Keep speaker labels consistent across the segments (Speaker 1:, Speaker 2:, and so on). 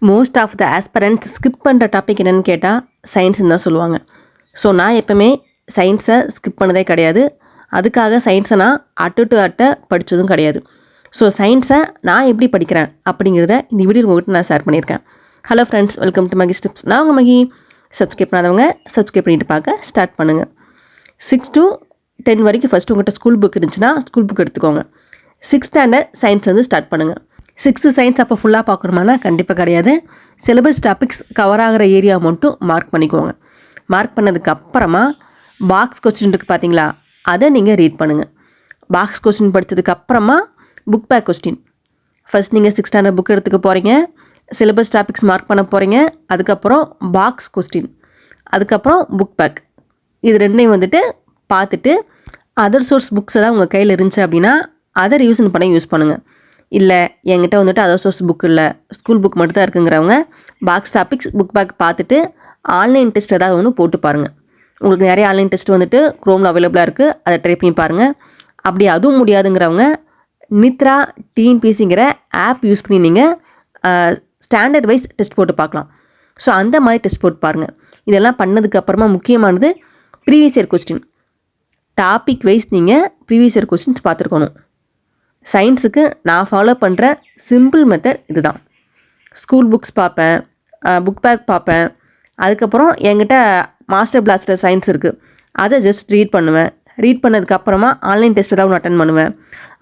Speaker 1: Most of the ஆஸ்பரண்ட்ஸ் skip பண்ணுற topic என்னென்னு கேட்டால் சயின்ஸ்ன்னு தான் சொல்லுவாங்க. ஸோ நான் எப்போவுமே சயின்ஸை ஸ்கிப் பண்ணதே கிடையாது. அதுக்காக சயின்ஸை நான் அட்டை படித்ததும் கிடையாது. ஸோ சயின்ஸை நான் எப்படி படிக்கிறேன் அப்படிங்கிறத இந்த வீடியோ உங்கள்கிட்ட நான் ஷேர் பண்ணியிருக்கேன். Hello friends, welcome to Mahi tips. நான் உங்கள் மகி. சப்ஸ்கிரைப் பண்ணாதவங்க சப்ஸ்கிரைப் பண்ணிட்டு பார்க்க ஸ்டார்ட் பண்ணுங்கள். 6 to 10 வரைக்கும் ஃபஸ்ட்டு உங்கள்கிட்ட ஸ்கூல் புக் இருந்துச்சுன்னா ஸ்கூல் புக் எடுத்துக்கோங்க. 6th ஸ்டாண்டர்ட் சயின்ஸ் வந்து ஸ்டார்ட் பண்ணுங்கள். 6th சயின்ஸ் அப்போ ஃபுல்லாக பார்க்கணுமானா கண்டிப்பாக கிடையாது. சிலபஸ் டாபிக்ஸ் கவர் ஆகிற ஏரியா மட்டும் மார்க் பண்ணிக்கோங்க. மார்க் பண்ணதுக்கு அப்புறமா பாக்ஸ் கொஸ்டின் இருக்குது பார்த்தீங்களா, அதை நீங்கள் ரீட் பண்ணுங்கள். பாக்ஸ் கொஸ்டின் படித்ததுக்கு அப்புறமா புக் பேக் கொஸ்டின். ஃபஸ்ட் நீங்கள் 6th ஸ்டாண்டர்ட் புக் எடுத்துக்க போகிறீங்க, சிலபஸ் டாபிக்ஸ் மார்க் பண்ண போகிறீங்க, அதுக்கப்புறம் பாக்ஸ் கொஸ்டின், அதுக்கப்புறம் புக் பேக். இது ரெண்டையும் வந்துட்டு பார்த்துட்டு அதர் சோர்ஸ் புக்ஸ் எதாவது உங்கள் கையில் இருந்துச்சு அப்படின்னா அதை ரிவிஷன் பண்ண யூஸ் பண்ணுங்கள். இல்லை என்கிட்ட வந்துட்டு அதர் சோர்ஸ் புக் இல்லை, ஸ்கூல் புக் மட்டும் தான் இருக்குங்கிறவங்க பாக்ஸ் டாபிக்ஸ் புக் பேக் பார்த்துட்டு ஆன்லைன் டெஸ்ட் ஏதாவது ஒன்று போட்டு பாருங்கள். உங்களுக்கு நிறைய ஆன்லைன் டெஸ்ட் வந்துட்டு க்ரோமில் அவைலபிளாக இருக்குது, அதை ட்ரை பண்ணி பாருங்கள். அப்படி அதுவும் முடியாதுங்கிறவங்க நித்ரா டிஎன்பிஎஸ்சிங்கிற ஆப் யூஸ் பண்ணி நீங்கள் ஸ்டாண்டர்ட் வைஸ் டெஸ்ட் போட்டு பார்க்கலாம். ஸோ அந்த மாதிரி டெஸ்ட் போட்டு பாருங்கள். இதெல்லாம் பண்ணதுக்கப்புறமா முக்கியமானது previous year question. Topic wise நீங்கள் ப்ரீவியஸ் இயர் கொஸ்டின்ஸ் பார்த்துருக்கணும். சயின்ஸுக்கு நான் ஃபாலோ பண்ணுற சிம்பிள் மெத்தட் இது தான். ஸ்கூல் புக்ஸ் பார்ப்பேன், புக் பேக் பார்ப்பேன், அதுக்கப்புறம் என்கிட்ட மாஸ்டர் பிளாஸ்டர் சயின்ஸ் இருக்குது, அதை ஜஸ்ட் ரீட் பண்ணுவேன். ரீட் பண்ணதுக்கப்புறமா ஆன்லைன் டெஸ்ட் ஏதாவது ஒன்று அட்டன் பண்ணுவேன்.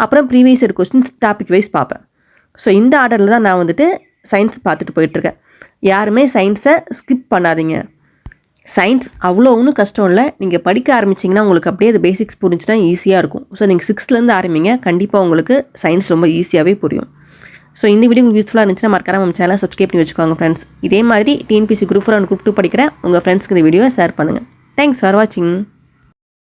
Speaker 1: அப்புறம் previous year questions topic wise பார்ப்பேன். ஸோ இந்த ஆர்டரில் தான் நான் வந்துட்டு சயின்ஸ் பார்த்துட்டு போயிட்டுருக்கேன். யாருமே சயின்ஸை ஸ்கிப் பண்ணாதீங்க. சயின்ஸ் அவ்வளோ ஒன்றும் கஷ்டம் இல்லை. நீங்கள் படிக்க ஆரம்பிச்சிங்கன்னா உங்களுக்கு அப்படியே அது பேசிக்ஸ் புரிஞ்சுன்னா ஈஸியாக இருக்கும். ஸோ நீங்கள் 6th ஆரம்பிங்க, கண்டிப்பாக உங்களுக்கு சயின்ஸ் ரொம்ப ஈஸியாகவே புரியும். ஸோ இந்த வீடியோ உங்களுக்கு யூஸ்ஃபுல்லாக இருந்துச்சுன்னா மறக்காம நம்ம சேனலை சப்ஸ்கிரைப் பண்ணி வச்சுக்கோங்க ஃப்ரெண்ட்ஸ். இதே மாதிரி டிஎன்பிஎஸ்சி குரூப் 4 அண்ட் குரூப் 2 படிக்கிற உங்கள் ஃப்ரெண்ட்ஸ்க்கு இந்த வீடியோவை ஷேர் பண்ணுங்கள். தேங்க்ஸ் ஃபார் வாட்சிங்.